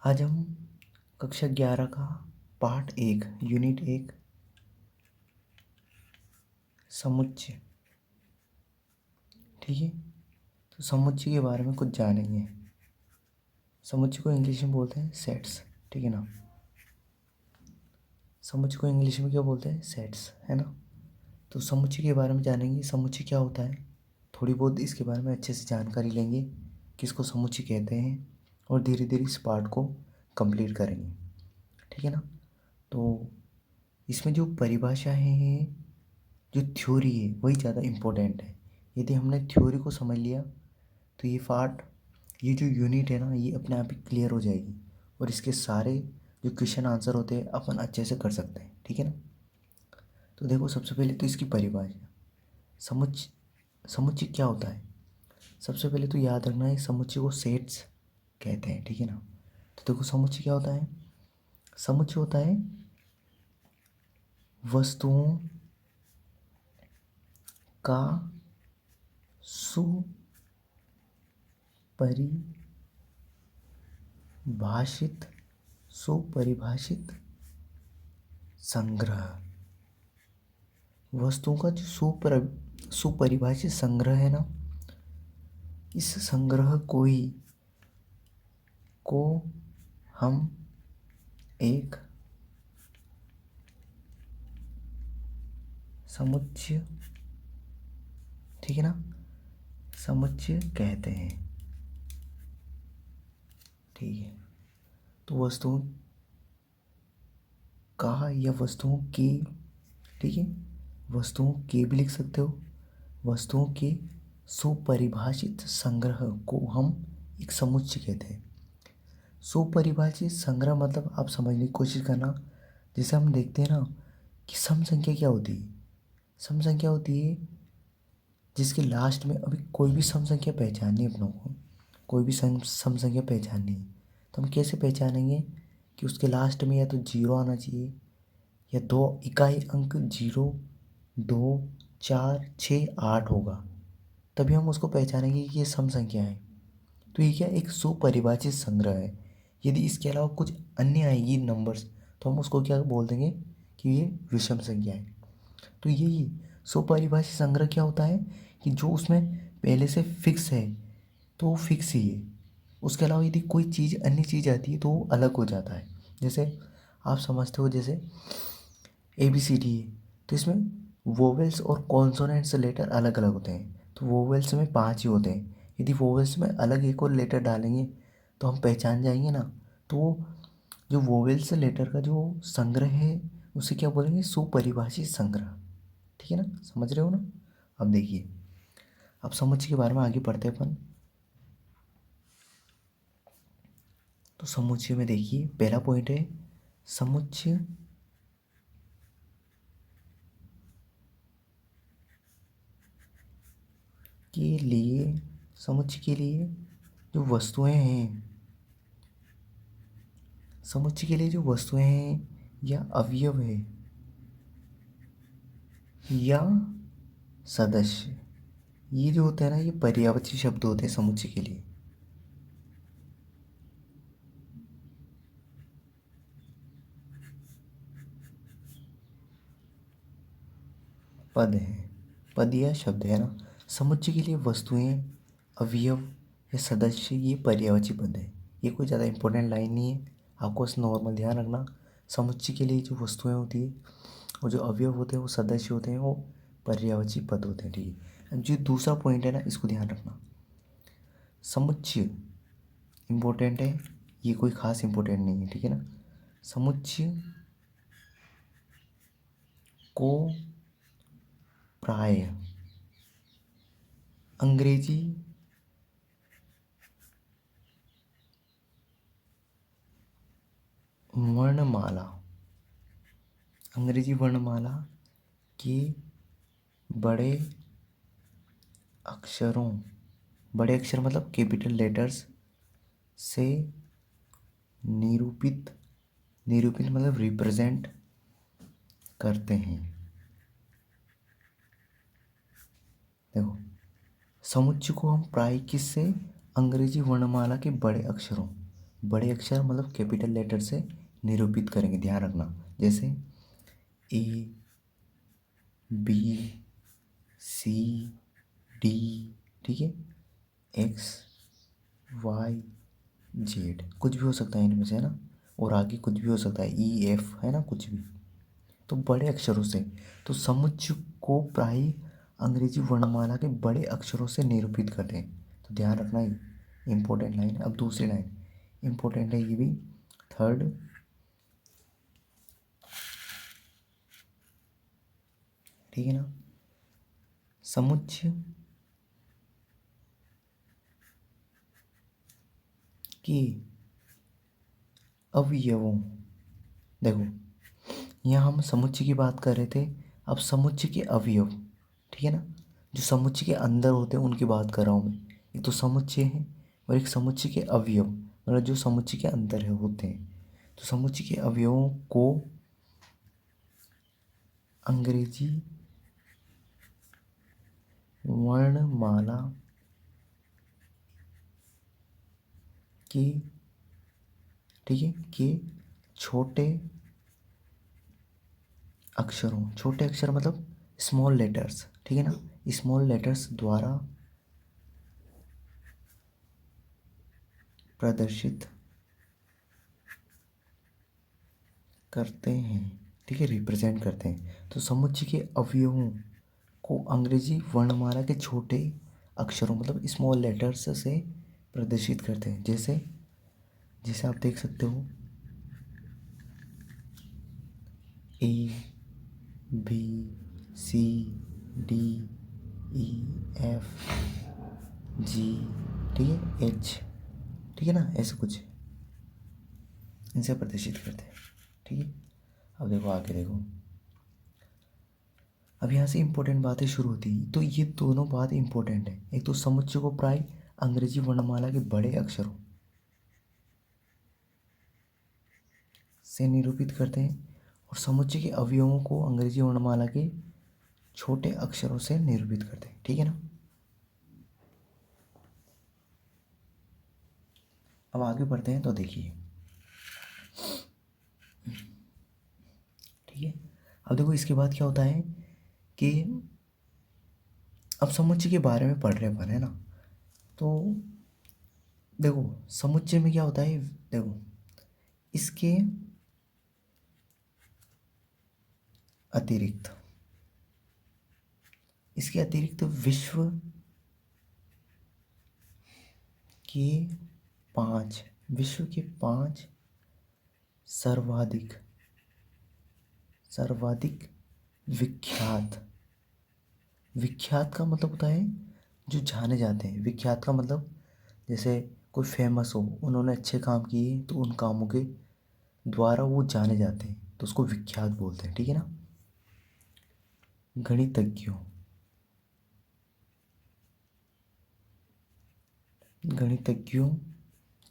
आज हम कक्षा 11 का पार्ट 1 यूनिट 1 समुच्चय, ठीक है। तो समुच्चय के बारे में कुछ जानेंगे। समुच्चय को इंग्लिश में बोलते हैं सेट्स, ठीक है ना। समुच्चय को इंग्लिश में क्या बोलते हैं? सेट्स, है ना। तो समुच्चय के बारे में जानेंगे, समुच्चय क्या होता है, थोड़ी बहुत इसके बारे में अच्छे से जानकारी लेंगे, किसको समुच्चय कहते हैं, और धीरे धीरे इस पार्ट को कंप्लीट करेंगे, ठीक है ना। तो इसमें जो परिभाषाएं हैं, जो थ्योरी है, वही ज़्यादा इम्पोर्टेंट है। यदि हमने थ्योरी को समझ लिया तो ये पार्ट, ये जो यूनिट है ना, ये अपने आप ही क्लियर हो जाएगी, और इसके सारे जो क्वेश्चन आंसर होते हैं अपन अच्छे से कर सकते हैं, ठीक है ना। तो देखो, सबसे पहले तो इसकी परिभाषा, समुच्चय क्या होता है। सबसे पहले तो याद रखना है, समुच्चय को सेट्स कहते हैं, ठीक है ना। तो देखो, समुच्चय क्या होता है? समुच्चय होता है वस्तुओं का सुपरिभाषित संग्रह। वस्तुओं का जो सुपरिभाषित संग्रह है ना, इस संग्रह को हम एक समुच्चय, ठीक है ना, समुच्चय कहते हैं, ठीक है। तो वस्तुओं का या वस्तुओं के, ठीक है, वस्तुओं के भी लिख सकते हो। वस्तुओं के सुपरिभाषित संग्रह को हम एक समुच्चय कहते हैं। सुपरिभाषित संग्रह मतलब आप समझने की कोशिश करना। जैसे हम देखते हैं ना कि सम संख्या क्या होती है। सम संख्या होती है जिसके लास्ट में, अभी कोई भी सम संख्या पहचाननी है अपनों को, कोई भी सम संख्या पहचाननी है, तो हम कैसे पहचानेंगे कि उसके लास्ट में या तो जीरो आना चाहिए, या दो इकाई अंक 0, 2, 4, 6, 8 होगा, तभी हम उसको पहचानेंगे कि ये सम संख्या है। तो ये क्या, एक सुपरिभाषित संग्रह है। यदि इसके अलावा कुछ अन्य आएगी नंबर्स, तो हम उसको क्या बोल देंगे कि ये विषम संख्या है। तो यही सुपरिभाषित संग्रह क्या होता है कि जो उसमें पहले से फिक्स है तो वो फिक्स ही है। उसके अलावा यदि कोई चीज़, अन्य चीज़ आती है तो वो अलग हो जाता है। जैसे आप समझते हो, जैसे ABCD है, तो इसमें वोवेल्स और कॉन्सोनेंट्स लेटर अलग अलग होते हैं। तो वोवेल्स में 5 ही होते हैं। यदि वोवेल्स में अलग एक और लेटर डालेंगे तो हम पहचान जाएंगे ना। तो वो जो वोवेल्स लेटर का जो संग्रह है, उसे क्या बोलेंगे? सुपरिभाषित संग्रह, ठीक है ना। समझ रहे हो ना। अब देखिए, अब समुच्चय के बारे में आगे पढ़ते हैं अपन। तो समुच्चय में देखिए, पहला पॉइंट है समुच्चय के लिए, समुच्चय के लिए जो वस्तुएं हैं, समुच्चय के लिए जो वस्तुएं हैं या अवयव है या सदस्य, ये जो होते हैं ना, ये पर्यायवाची शब्द होते हैं समुच्चय के लिए। पद है, पद या शब्द है ना। समुच्चय के लिए वस्तुएं, अवयव या सदस्य, ये पर्यायवाची पद है। ये कोई ज़्यादा इंपॉर्टेंट लाइन नहीं है, आपको बस नॉर्मल ध्यान रखना। समुच्चय के लिए जो वस्तुएं होती है, और जो अवयव होते हैं, वो सदस्य होते हैं, वो पर्यायवाची पद होते हैं, ठीक है। अब जो दूसरा पॉइंट है ना, इसको ध्यान रखना। समुच्चय इम्पोर्टेंट है, ये कोई खास इम्पोर्टेंट नहीं है, ठीक है ना। समुच्चय को प्राय अंग्रेजी वर्णमाला, अंग्रेजी वर्णमाला के बड़े अक्षरों, बड़े अक्षर मतलब कैपिटल लेटर्स से निरूपित, निरूपित मतलब रिप्रेजेंट करते हैं। देखो, समुच्चय को हम प्राय किससे, अंग्रेजी वर्णमाला के बड़े अक्षरों, बड़े अक्षर मतलब कैपिटल लेटर से निरूपित करेंगे, ध्यान रखना। जैसे ए, बी, सी, डी, ठीक है, एक्स, वाई, जेड, कुछ भी हो सकता है इनमें से, है ना। और आगे कुछ भी हो सकता है, ई, एफ, है ना, कुछ भी। तो बड़े अक्षरों से, तो समुच्चय को प्राय अंग्रेजी वर्णमाला के बड़े अक्षरों से निरूपित करते हैं। तो ध्यान रखना, ये इंपॉर्टेंट लाइन है। अब दूसरी लाइन इंपॉर्टेंट है ये भी, थर्ड, ठीक है ना। समुच्चय के अवयवों, देखो यहाँ हम समुच्चय की बात कर रहे थे, अब समुच्चय के अवयव, ठीक है ना, जो समुच्चय के अंदर होते हैं उनकी बात कर रहा हूँ मैं। एक तो समुच्चय है और एक समुच्चय के अवयव, मतलब जो समुच्चय के अंदर है होते हैं। तो समुच्चय के अवयवों को अंग्रेजी वर्णमाला के, ठीक है, के छोटे अक्षरों, छोटे अक्षर मतलब स्मॉल लेटर्स, ठीक है ना, स्मॉल लेटर्स द्वारा प्रदर्शित करते हैं, ठीक है, रिप्रेजेंट करते हैं। तो समुच्चय के अवयवों को अंग्रेजी वर्णमाला के छोटे अक्षरों मतलब स्मॉल लेटर्स से प्रदर्शित करते हैं। जैसे जैसे आप देख सकते हो, ए, बी, सी, डी, ई, एफ, जी, ठीक है, एच, ठीक है ना, ऐसे कुछ इनसे प्रदर्शित करते हैं, ठीक है। अब देखो आगे देखो, अब यहाँ से इंपॉर्टेंट बातें शुरू होती हैं। तो ये दोनों बात इंपॉर्टेंट है। एक तो समुच्चय को प्राय अंग्रेजी वर्णमाला के बड़े अक्षरों से निरूपित करते हैं और समुच्चय के अवयवों को अंग्रेजी वर्णमाला के छोटे अक्षरों से निरूपित करते हैं, ठीक है ना। अब आगे बढ़ते हैं, तो देखिए, ठीक है। अब देखो इसके बाद क्या होता है कि अब समुच्चय के बारे में पढ़ रहे हैं अपन, है ना। तो देखो समुच्चय में क्या होता है, देखो इसके अतिरिक्त, इसके अतिरिक्त विश्व के विश्व के 5 सर्वाधिक सर्वाधिक विख्यात, विख्यात का मतलब होता है जो जाने जाते हैं। विख्यात का मतलब जैसे कोई फेमस हो, उन्होंने अच्छे काम किए तो उन कामों के द्वारा वो जाने जाते हैं, तो उसको विख्यात बोलते हैं, ठीक है ना। गणितज्ञों, गणितज्ञों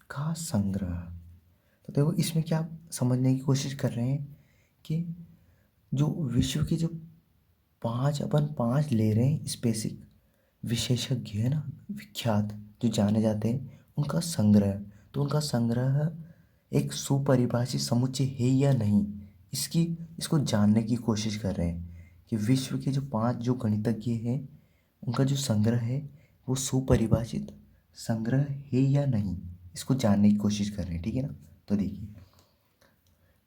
का संग्रह। तो देखो इसमें क्या आप समझने की कोशिश कर रहे हैं कि जो विश्व के जो 5, अपन 5 ले रहे हैं स्पेसिफिक विशेषज्ञ, है ना, विख्यात जो जाने जाते हैं, उनका संग्रह। तो उनका संग्रह एक सुपरिभाषित समुच्चय है या नहीं, इसकी इसको जानने की कोशिश कर रहे हैं कि विश्व के जो 5 जो गणितज्ञ हैं उनका जो संग्रह है वो सुपरिभाषित संग्रह है या नहीं, इसको जानने की कोशिश कर रहे हैं, ठीक है ना। तो देखिए,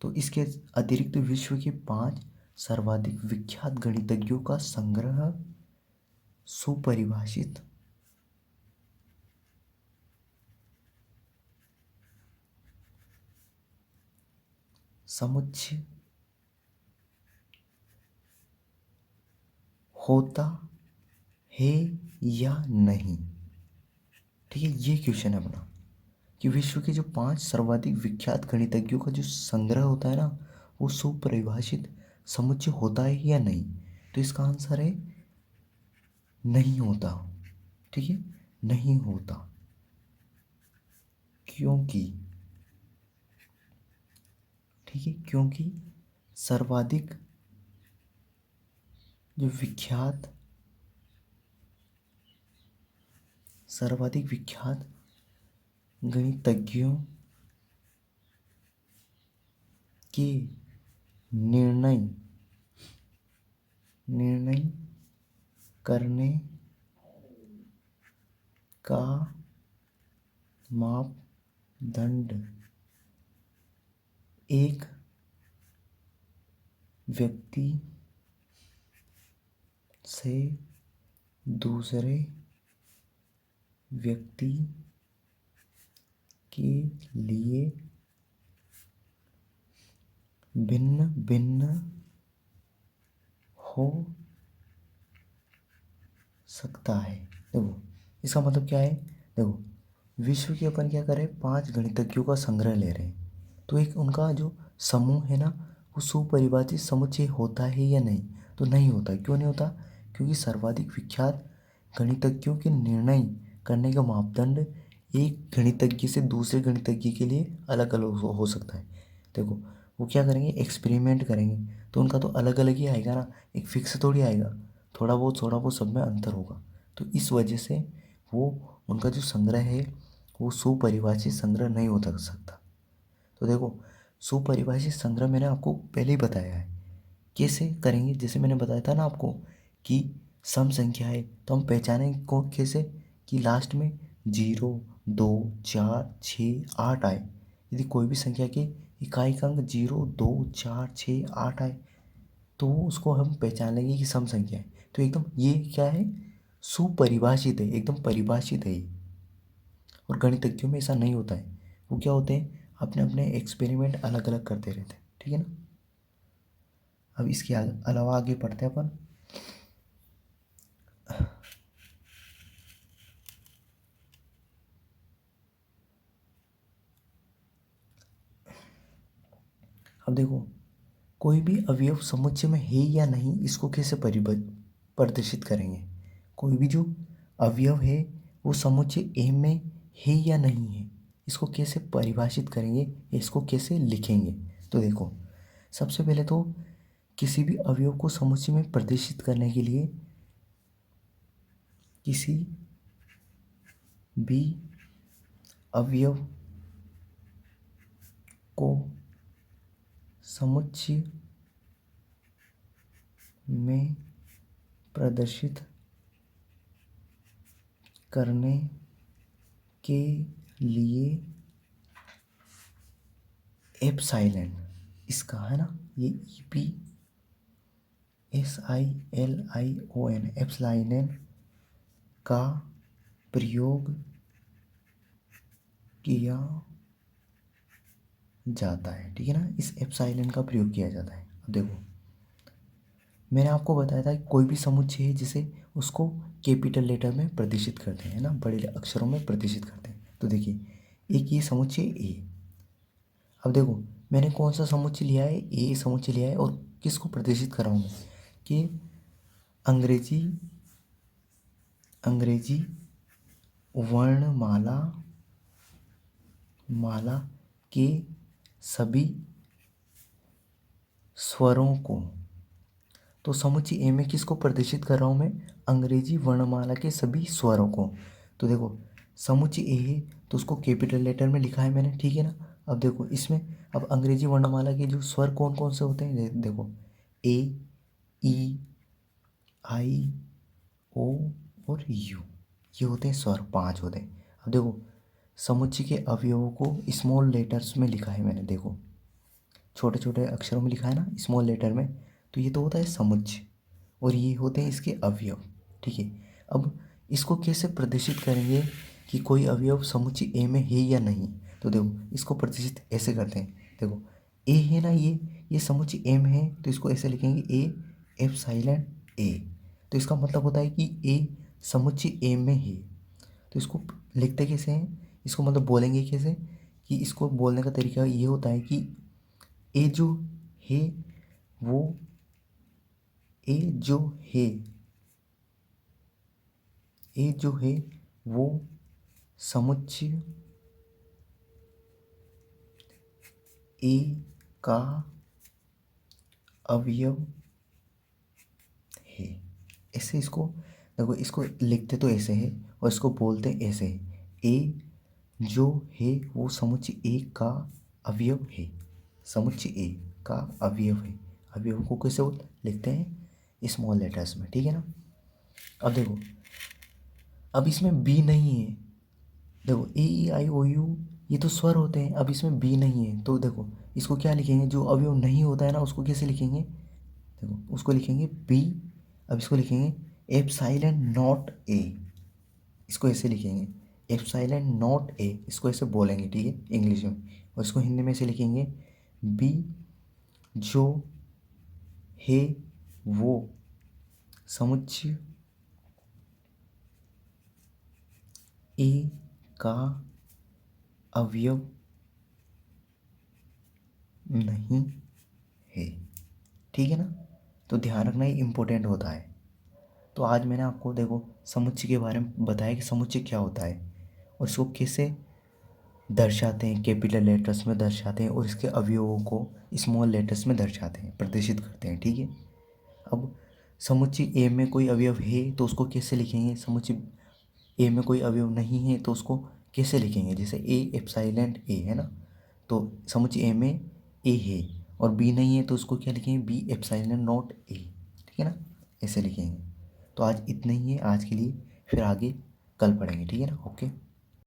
तो इसके अतिरिक्त विश्व के 5 सर्वाधिक विख्यात गणितज्ञों का संग्रह सुपरिभाषित समुच्चय होता है या नहीं, ठीक है। ये क्वेश्चन है अपना कि विश्व के जो 5 सर्वाधिक विख्यात गणितज्ञों का जो संग्रह होता है ना, वो सुपरिभाषित समुच्चय होता है या नहीं। तो इसका आंसर है नहीं होता, ठीक है, नहीं होता। क्योंकि, ठीक है, क्योंकि सर्वाधिक जो सर्वाधिक विख्यात गणितज्ञों के निर्णय करने का मापदंड एक व्यक्ति से दूसरे व्यक्ति के लिए भिन्न भिन्न हो सकता है। देखो इसका मतलब क्या है, देखो विश्व के अपन क्या करें, 5 गणितज्ञों का संग्रह ले रहे हैं, तो एक उनका जो समूह है ना वो सुपरिभाषित समुच्चय होता है या नहीं, तो नहीं होता। क्यों नहीं होता, क्योंकि सर्वाधिक विख्यात गणितज्ञों के निर्णय करने का मापदंड एक गणितज्ञ से दूसरे गणितज्ञ के लिए अलग अलग हो सकता है। देखो वो क्या करेंगे, एक्सपेरिमेंट करेंगे, तो उनका तो अलग अलग ही आएगा ना, एक फिक्स थोड़ी आएगा, थोड़ा बहुत सब में अंतर होगा। तो इस वजह से वो उनका जो संग्रह है वो सुपरिभाषित संग्रह नहीं हो सकता। तो देखो सुपरिभाषित संग्रह मैंने आपको पहले ही बताया है कैसे करेंगे। जैसे मैंने बताया था ना आपको कि सम संख्या है तो हम पहचानेंगे को कैसे, कि लास्ट में 0, 2, 4, 6, 8 आए। यदि कोई भी संख्या के इकाई का अंक 0, 2, 4, 6, 8 आए तो उसको हम पहचान लेंगे कि सम संख्या है। तो एकदम ये क्या है, सुपरिभाषित है, एकदम परिभाषित है ये। और गणितज्ञों में ऐसा नहीं होता है, वो क्या होते हैं अपने अपने एक्सपेरिमेंट अलग अलग करते रहते हैं, ठीक है ना। अब इसके अलावा आगे पढ़ते हैं अपन। अब देखो कोई भी अवयव समुच्चय में है या नहीं, इसको कैसे प्रदर्शित करेंगे। कोई भी जो अवयव है वो समुच्चय ए में है या नहीं है, इसको कैसे परिभाषित करेंगे, इसको कैसे लिखेंगे। तो देखो सबसे पहले तो किसी भी अवयव को समुच्चय में प्रदर्शित करने के लिए किसी भी अवयव को समुच्चय में प्रदर्शित करने के लिए एप्सिलॉन, इसका है ना ये EPSILION एप्सिलॉन का प्रयोग किया जाता है, ठीक है ना। इस एप्सिलॉन का प्रयोग किया जाता है। अब देखो मैंने आपको बताया था कि कोई भी समुच्चय है जिसे उसको कैपिटल लेटर में प्रदर्शित करते हैं ना, बड़े अक्षरों में प्रदर्शित करते हैं। तो देखिए एक ये समुच्चय ए। अब देखो मैंने कौन सा समुच्चय लिया है, ए समुच्चय लिया है, और किसको प्रदर्शित कर रहा हूँ कि अंग्रेजी वर्णमाला के सभी स्वरों को। तो समुच्चय ए में किसको प्रदर्शित कर रहा हूँ मैं, अंग्रेजी वर्णमाला के सभी स्वरों को। तो देखो समुच्चय ए है तो उसको कैपिटल लेटर में लिखा है मैंने, ठीक है ना। अब देखो इसमें अब अंग्रेजी वर्णमाला के जो स्वर कौन कौन से होते हैं, देखो ए, ई, आई, ओ और यू, ये होते हैं स्वर, 5 होते हैं। अब देखो समुच्चय के अवयवों को स्मॉल लेटर्स में लिखा है मैंने, देखो छोटे छोटे अक्षरों में लिखा है ना स्मॉल लेटर में, तो ये तो होता है समुच्चय और ये होते हैं इसके अवयव, ठीक है। अब इसको कैसे प्रदर्शित करेंगे कि कोई अवयव समुच्चय ए में है या नहीं, तो देखो इसको प्रदर्शित ऐसे करते हैं। देखो ए है ना, ये समुच्चय ए में है तो इसको ऐसे लिखेंगे ए एप्सिलॉन ए। तो इसका मतलब होता है कि ए समुच्चय ए में है। तो इसको लिखते कैसे हैं, इसको मतलब बोलेंगे कैसे, कि इसको बोलने का तरीका ये होता है कि ए जो है वो ए जो है ए जो है वो समुच्चय ए का अवयव है। ऐसे इसको देखो, इसको लिखते तो ऐसे है और इसको बोलते ऐसे है, ए जो है वो समुच्चय ए का अवयव है। समुच्चय ए का अवयव है। अवयव को कैसे लिखते हैं, स्मॉल लेटर्स में, ठीक है ना। अब देखो, अब इसमें बी नहीं है। देखो ए ई आई ओ यू ये तो स्वर होते हैं, अब इसमें बी नहीं है तो देखो इसको क्या लिखेंगे, जो अवयव नहीं होता है ना उसको कैसे लिखेंगे, देखो उसको लिखेंगे बी। अब इसको लिखेंगे एप्सिलॉन नॉट ए, इसको ऐसे लिखेंगे एप्सिलॉन नॉट ए, इसको ऐसे बोलेंगे, ठीक है, इंग्लिश में। और इसको हिंदी में ऐसे लिखेंगे बी जो है वो समुच्चय ए का अवयव नहीं है, ठीक है ना। तो ध्यान रखना ये इम्पोर्टेंट होता है। तो आज मैंने आपको देखो समुच्चय के बारे में बताया कि समुच्चय क्या होता है और इसको कैसे दर्शाते हैं, कैपिटल लेटर्स में दर्शाते हैं और इसके अवयवों को स्मॉल लेटर्स में दर्शाते हैं, प्रदर्शित करते हैं, ठीक है। अब समुच्चय ए में कोई अवयव है तो उसको कैसे लिखेंगे, समुच्चय ए में कोई अवयव नहीं है तो उसको कैसे लिखेंगे, जैसे ए एप्सिलॉन ए है ना, तो समुच्चय ए में ए है और बी नहीं है तो उसको क्या लिखेंगे, बी एप्सिलॉन नॉट ए, ठीक है ना, ऐसे लिखेंगे। तो आज इतना ही है आज के लिए, फिर आगे कल पढ़ेंगे, ठीक है ना। ओके।